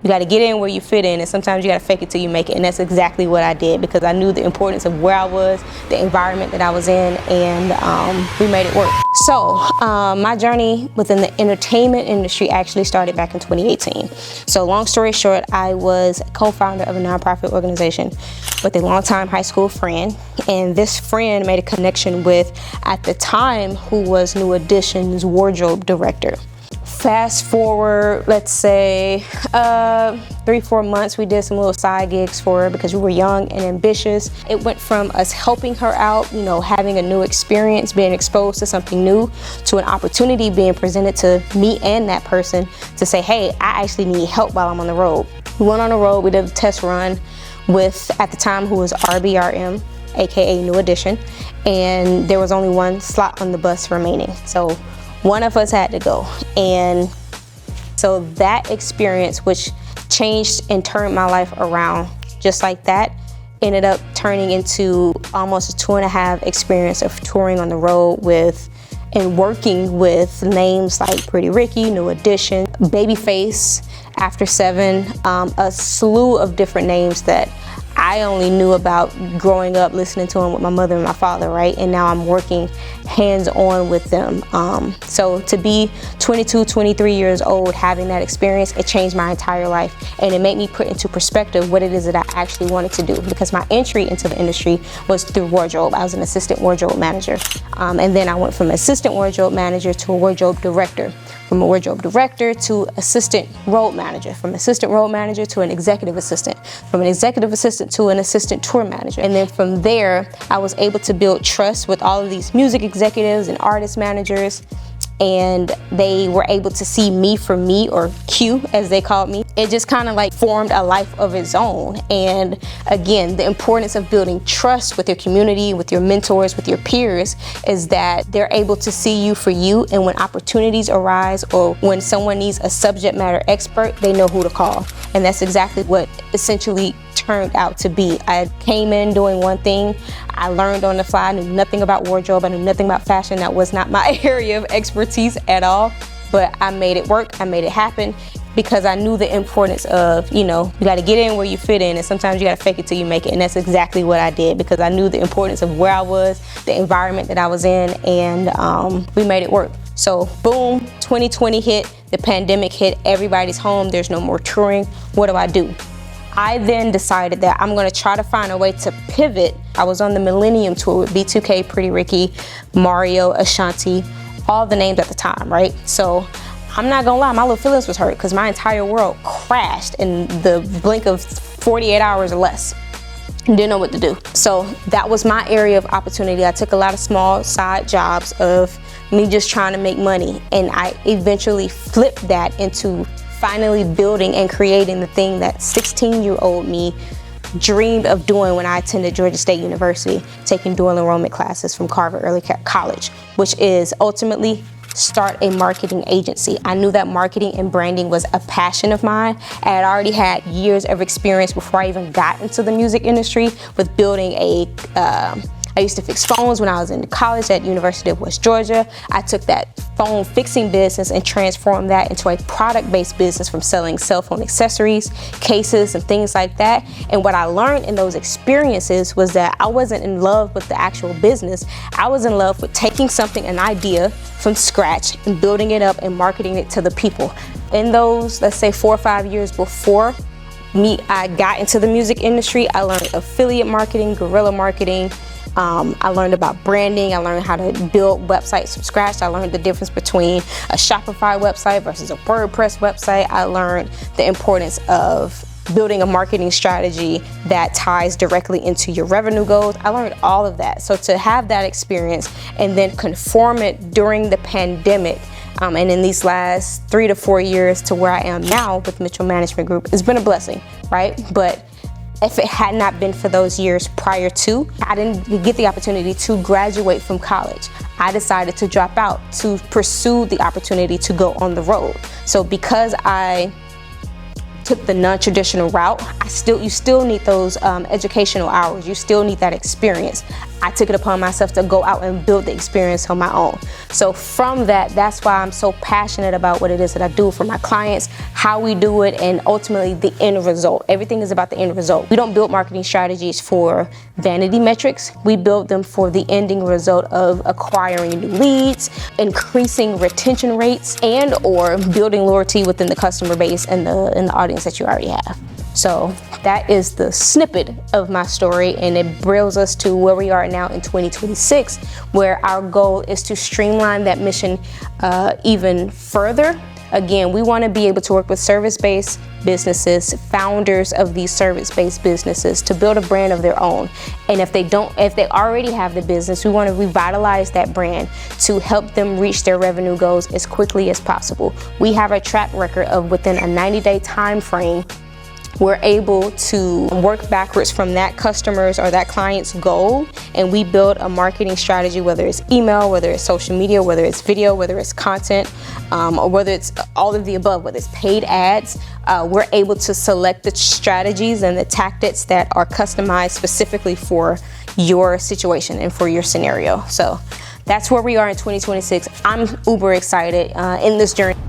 You got to get in where you fit in, and sometimes you got to fake it till you make it. And that's exactly what I did, because I knew the importance of where I was, the environment that I was in, and we made it work. So my journey within the entertainment industry actually started back in 2018. So long story short, I was co-founder of a nonprofit organization with a longtime high school friend, and this friend made a connection with, at the time, who was New Edition's wardrobe director. Fast forward, let's say 3-4 months, we did some little side gigs for her because we were young and ambitious. It went from us helping her out, you know, having a new experience, being exposed to something new, to an opportunity being presented to me and that person to say, hey, I actually need help while I'm on the road. We went on the road, we did a test run with, at the time, who was RBRM, aka New Edition, and there was only one slot on the bus remaining. So one of us had to go. And so that experience, which changed and turned my life around just like that, ended up turning into almost a 2.5 experience of touring on the road with and working with names like Pretty Ricky, New Edition, Babyface, After 7, a slew of different names that I only knew about growing up listening to them with my mother and my father, right? And now I'm working hands-on with them. So to be 22, 23 years old, having that experience, it changed my entire life. And it made me put into perspective what it is that I actually wanted to do, because my entry into the industry was through wardrobe. I was an assistant wardrobe manager. And then I went from assistant wardrobe manager to a wardrobe director, from a wardrobe director to assistant road manager, from assistant road manager to an executive assistant, from an executive assistant to an assistant tour manager. And then from there, I was able to build trust with all of these music executives and artist managers, and they were able to see me for me, or Q as they called me. It just kind of like formed a life of its own. And again, the importance of building trust with your community, with your mentors, with your peers, is that they're able to see you for you, and when opportunities arise or when someone needs a subject matter expert, they know who to call. And that's exactly what essentially turned out to be. I came in doing one thing. I learned on the fly. I knew nothing about wardrobe. I knew nothing about fashion. That was not my area of expertise at all. But I made it work. I made it happen, because I knew the importance of, you know, you got to get in where you fit in, and sometimes you got to fake it till you make it. And that's exactly what I did, because I knew the importance of where I was, the environment that I was in, and we made it work. So boom, 2020 hit, the pandemic hit, everybody's home, there's no more touring. What do? I then decided that I'm gonna try to find a way to pivot. I was on the Millennium Tour with B2K, Pretty Ricky, Mario, Ashanti, all the names at the time, right? So I'm not gonna lie, my little feelings was hurt, because my entire world crashed in the blink of 48 hours or less. Didn't know what to do. So that was my area of opportunity. I took a lot of small side jobs of me just trying to make money, and I eventually flipped that into finally building and creating the thing that 16-year-old me dreamed of doing when I attended Georgia State University, taking dual enrollment classes from Carver Early College, which is ultimately start a marketing agency. I knew that marketing and branding was a passion of mine. I had already had years of experience before I even got into the music industry with building I used to fix phones when I was in college at University of West Georgia. I took that phone fixing business and transformed that into a product-based business, from selling cell phone accessories, cases, and things like that. And what I learned in those experiences was that I wasn't in love with the actual business. I was in love with taking something, an idea from scratch, and building it up and marketing it to the people. In those, let's say 4 or 5 years before I got into the music industry, I learned affiliate marketing, guerrilla marketing. I learned about branding. I learned how to build websites from scratch. I learned the difference between a Shopify website versus a WordPress website. I learned the importance of building a marketing strategy that ties directly into your revenue goals. I learned all of that. So to have that experience and then conform it during the pandemic, and in these last 3 to 4 years to where I am now with Mitchell Management Group, it's been a blessing, right? But if it had not been for those years prior to, I didn't get the opportunity to graduate from college. I decided to drop out to pursue the opportunity to go on the road. So because I took the non-traditional route, you still need those educational hours. You still need that experience. I took it upon myself to go out and build the experience on my own. So from that, that's why I'm so passionate about what it is that I do for my clients, how we do it, and ultimately the end result. Everything is about the end result. We don't build marketing strategies for vanity metrics. We build them for the ending result of acquiring new leads, increasing retention rates, and or building loyalty within the customer base and the audience that you already have. So that is the snippet of my story, and it brings us to where we are now in 2026, where our goal is to streamline that mission even further. Again, we want to be able to work with service-based businesses, founders of these service-based businesses, to build a brand of their own. And if they already have the business, we want to revitalize that brand to help them reach their revenue goals as quickly as possible. We have a track record of within a 90-day time frame, we're able to work backwards from that customer's or that client's goal, and we build a marketing strategy, whether it's email, whether it's social media, whether it's video, whether it's content, or whether it's all of the above, whether it's paid ads. We're able to select the strategies and the tactics that are customized specifically for your situation and for your scenario. So that's where we are in 2026. I'm uber excited in this journey.